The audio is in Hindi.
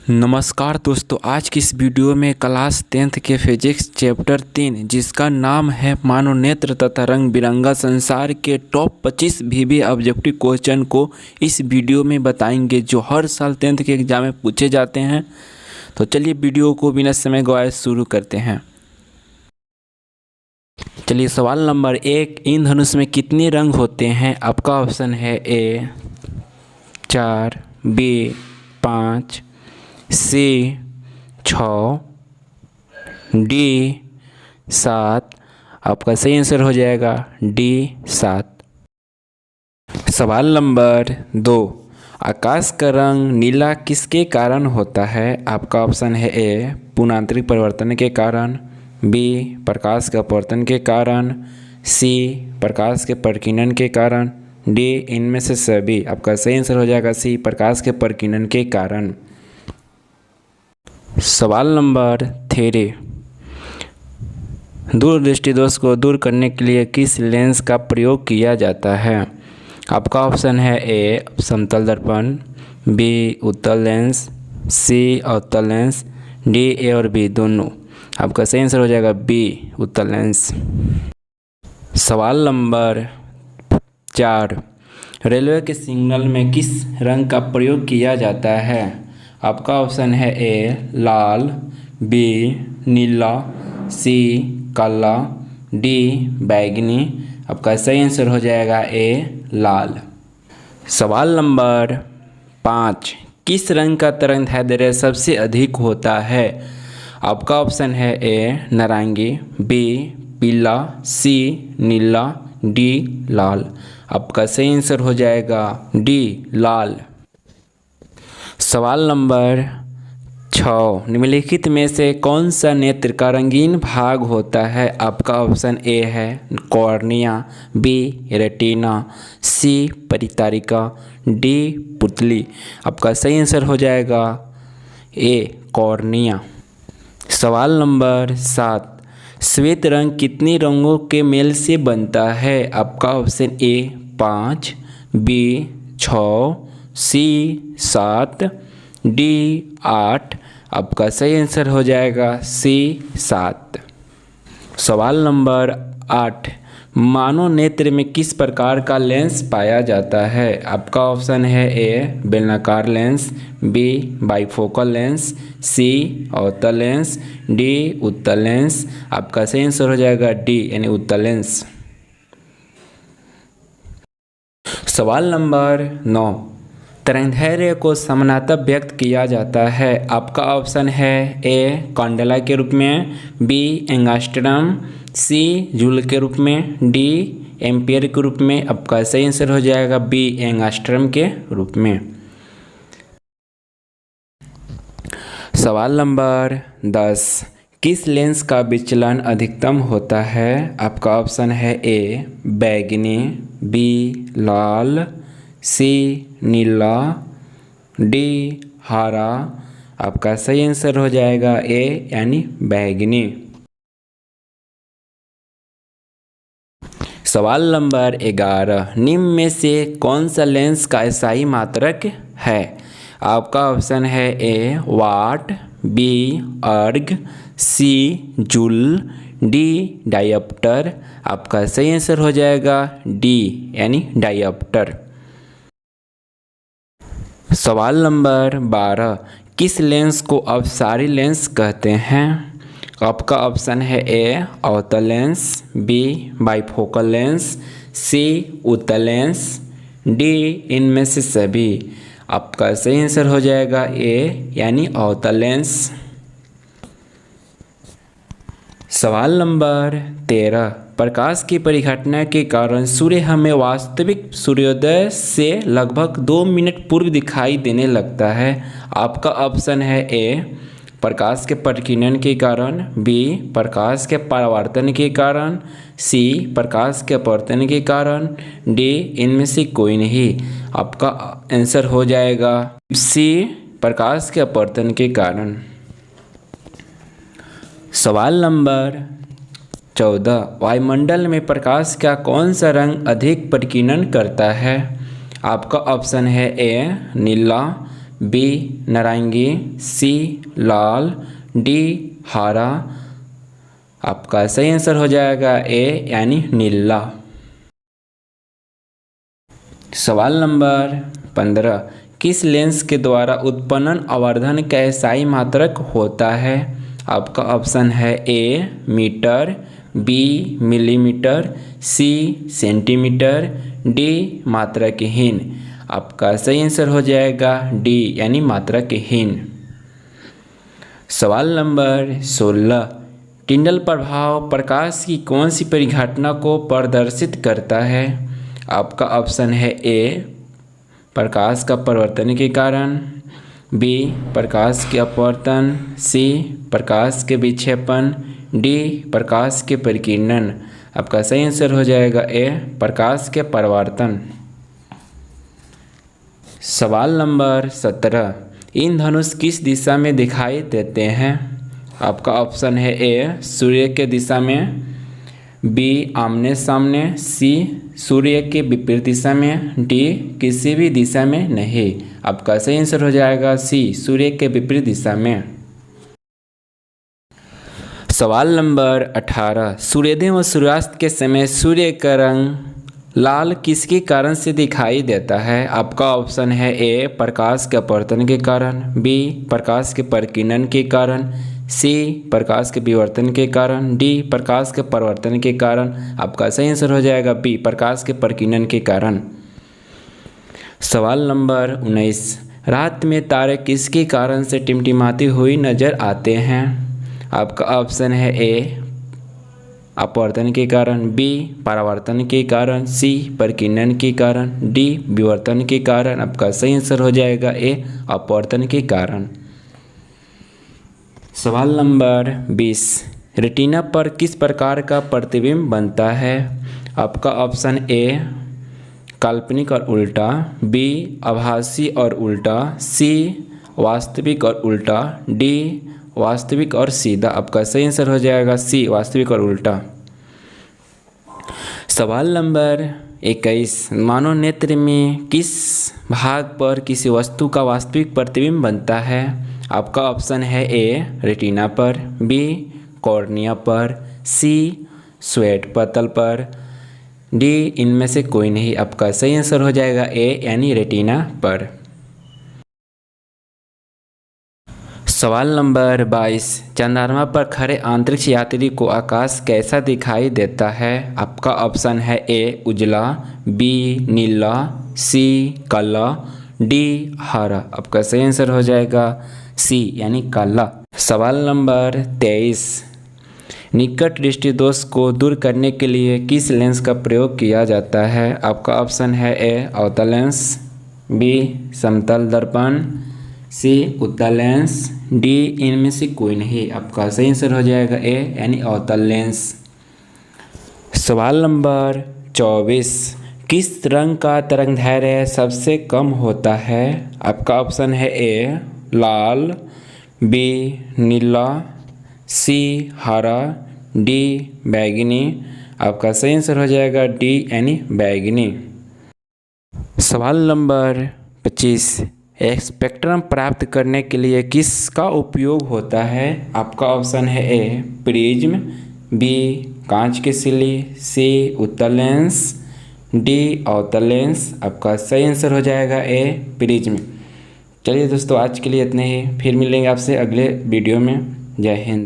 नमस्कार दोस्तों, आज की इस वीडियो में क्लास 10th के फिजिक्स चैप्टर 3 जिसका नाम है मानव नेत्र तथा रंग बिरंगा संसार के टॉप 25 वीवी ऑब्जेक्टिव क्वेश्चन को इस वीडियो में बताएंगे जो हर साल 10th के एग्जाम में पूछे जाते हैं। तो चलिए वीडियो को बिना समय गवाए शुरू करते हैं। चलिए सवाल नंबर 1, इन धनुष में कितने रंग होते हैं? आपका ऑप्शन है ए 4, बी 5, सी 6, डी 7। आपका सही आंसर हो जाएगा डी 7। सवाल नंबर 2, आकाश का रंग नीला किसके कारण होता है? आपका ऑप्शन है ए पुनांतरिक परिवर्तन के कारण, बी प्रकाश के अपवर्तन के कारण, सी प्रकाश के प्रकीर्णन के कारण, डी इनमें से सभी। आपका सही आंसर हो जाएगा सी प्रकाश के प्रकीर्णन के कारण। सवाल नंबर 3, दूरदृष्टि दोष को दूर करने के लिए किस लेंस का प्रयोग किया जाता है? आपका ऑप्शन है ए समतल दर्पण, बी उत्तल लेंस, सी अवतल लेंस, डी ए और बी दोनों। आपका सही आंसर हो जाएगा बी उत्तल लेंस। सवाल नंबर 4, रेलवे के सिग्नल में किस रंग का प्रयोग किया जाता है? आपका ऑप्शन है ए लाल, बी नीला, सी काला, डी बैगनी। आपका सही आंसर हो जाएगा ए लाल। सवाल नंबर 5, किस रंग का तरंगदैर्ध्य सबसे अधिक होता है? आपका ऑप्शन है ए नारंगी, बी पीला, सी नीला, डी लाल। आपका सही आंसर हो जाएगा डी लाल। सवाल नंबर 6, निम्नलिखित में से कौन सा नेत्र का रंगीन भाग होता है? आपका ऑप्शन ए है कॉर्निया, बी रेटिना, सी परितारिका, डी पुतली। आपका सही आंसर हो जाएगा ए कॉर्निया। सवाल नंबर 7, श्वेत रंग कितने रंगों के मेल से बनता है? आपका option A 5, B 6, C 7, D 8। आपका सही आंसर हो जाएगा सी 7। सवाल नंबर 8, मानव नेत्र में किस प्रकार का लेंस पाया जाता है? आपका ऑप्शन है ए बेलनाकार लेंस, बी बाइफोकल लेंस, सी अवतल लेंस, डी उत्तल लेंस। आपका सही आंसर हो जाएगा डी यानी उत्तल लेंस। सवाल नंबर 9, तरंगदैर्ध्य को समानांतर व्यक्त किया जाता है। आपका ऑप्शन है ए कैंडेला के रूप में, बी एंगस्ट्रम, सी जूल के रूप में, डी एम्पियर के रूप में। आपका सही आंसर हो जाएगा बी एंगस्ट्रम के रूप में। सवाल नंबर 10, किस लेंस का विचलन अधिकतम होता है? आपका ऑप्शन है ए बैगनी, बी लाल, सी नीला, डी हरा। आपका सही आंसर हो जाएगा ए यानी बैगनी। सवाल नंबर 11, निम्न में से कौन सा लेंस का SI मात्रक है? आपका ऑप्शन है ए वाट, बी अर्ग, सी जूल, डी डायप्टर। आपका सही आंसर हो जाएगा डी यानी डायप्टर। सवाल नंबर 12, किस लेंस को अपसारी लेंस कहते हैं? आपका ऑप्शन है ए अवतल लेंस, बी बाइफोकल लेंस, सी उत्तल लेंस, डी इनमें से सभी। आपका सही आंसर हो जाएगा ए यानी अवतल लेंस। सवाल नंबर 13, प्रकाश की परिघटना के कारण सूर्य हमें वास्तविक सूर्योदय से लगभग 2 मिनट पूर्व दिखाई देने लगता है। आपका ऑप्शन है ए प्रकाश के प्रकीर्णन के कारण, बी प्रकाश के परावर्तन के कारण, सी प्रकाश के अपवर्तन के कारण, डी इनमें से कोई नहीं। आपका आंसर हो जाएगा सी प्रकाश के अपवर्तन के कारण। सवाल नंबर 14, वायुमंडल में प्रकाश का कौन सा रंग अधिक प्रकीर्णन करता है? आपका ऑप्शन है ए नीला, बी नारंगी, सी लाल, डी हरा। आपका सही आंसर हो जाएगा ए यानी नीला। सवाल नंबर 15, किस लेंस के द्वारा उत्पन्न आवर्धन का SI मात्रक होता है? आपका ऑप्शन है ए मीटर, बी मिलीमीटर, सी सेंटीमीटर, डी मात्रकहीन। आपका सही आंसर हो जाएगा डी यानी मात्रकहीन। सवाल नंबर 16, टिंडल प्रभाव प्रकाश की कौन सी परिघटना को प्रदर्शित करता है? आपका ऑप्शन है ए प्रकाश का परावर्तन के कारण, बी प्रकाश के अपवर्तन, सी प्रकाश के विक्षेपण, डी प्रकाश के परिकीर्णन। आपका सही आंसर हो जाएगा ए प्रकाश के परावर्तन। सवाल नंबर 17, इंद्रधनुष किस दिशा में दिखाई देते हैं? आपका ऑप्शन है ए सूर्य के दिशा में, बी आमने सामने, सी सूर्य के विपरीत दिशा में, डी किसी भी दिशा में नहीं। आपका सही आंसर हो जाएगा सी सूर्य के विपरीत दिशा में। सवाल नंबर 18, सूर्योदय व सूर्यास्त के समय सूर्य का रंग लाल किसके कारण से दिखाई देता है? आपका ऑप्शन है ए प्रकाश के अपवर्तन के कारण, बी प्रकाश के परिकीर्णन के कारण, सी प्रकाश के विवर्तन के कारण, डी प्रकाश के परावर्तन के कारण। आपका सही आंसर हो जाएगा बी प्रकाश के परिकीर्णन के कारण। सवाल नंबर 19, रात में तारे किसके कारण से टिमटिमाती हुई नजर आते हैं? आपका ऑप्शन है ए अपवर्तन के कारण, बी परावर्तन के कारण, सी परिकीर्णन के कारण, डी विवर्तन के कारण। आपका सही आंसर हो जाएगा ए अपवर्तन के कारण। सवाल नंबर 20, रेटिना पर किस प्रकार का प्रतिबिंब बनता है? आपका ऑप्शन ए काल्पनिक और उल्टा, बी आभासी और उल्टा, सी वास्तविक और उल्टा, डी वास्तविक और सीधा। आपका सही आंसर हो जाएगा सी वास्तविक और उल्टा। सवाल नंबर 21, मानव नेत्र में किस भाग पर किसी वस्तु का वास्तविक प्रतिबिंब बनता है? आपका ऑप्शन है ए रेटिना पर, बी कॉर्निया पर, सी श्वेत पटल पर, डी इनमें से कोई नहीं। आपका सही आंसर हो जाएगा ए यानी रेटिना पर। सवाल नंबर 22, चंद्रमा पर खड़े अंतरिक्ष यात्री को आकाश कैसा दिखाई देता है? आपका ऑप्शन है ए उजला, बी नीला, सी काला, डी हरा। आपका सही आंसर हो जाएगा सी यानी काला। सवाल नंबर 23, निकट दृष्टि दोष को दूर करने के लिए किस लेंस का प्रयोग किया जाता है? आपका ऑप्शन है ए अवतल लेंस, बी समतल दर्पण, सी उत्तल लेंस, डी इनमें से कोई नहीं। आपका सही आंसर हो जाएगा ए यानी अवतल लेंस। सवाल नंबर 24, किस रंग का तरंगदैर्घ्य सबसे कम होता है? आपका ऑप्शन है ए लाल, बी नीला, सी हरा, डी बैगनी। आपका सही आंसर हो जाएगा डी यानी बैगनी। सवाल नंबर 25, एक स्पेक्ट्रम प्राप्त करने के लिए किसका उपयोग होता है? आपका ऑप्शन है ए प्रिज्म, बी कांच की सिल्ली, सी उत्तल लेंस, डी अवतल लेंस। आपका सही आंसर हो जाएगा ए प्रिज्म। चलिए दोस्तों, आज के लिए इतने ही, फिर मिलेंगे आपसे अगले वीडियो में। जय हिंद।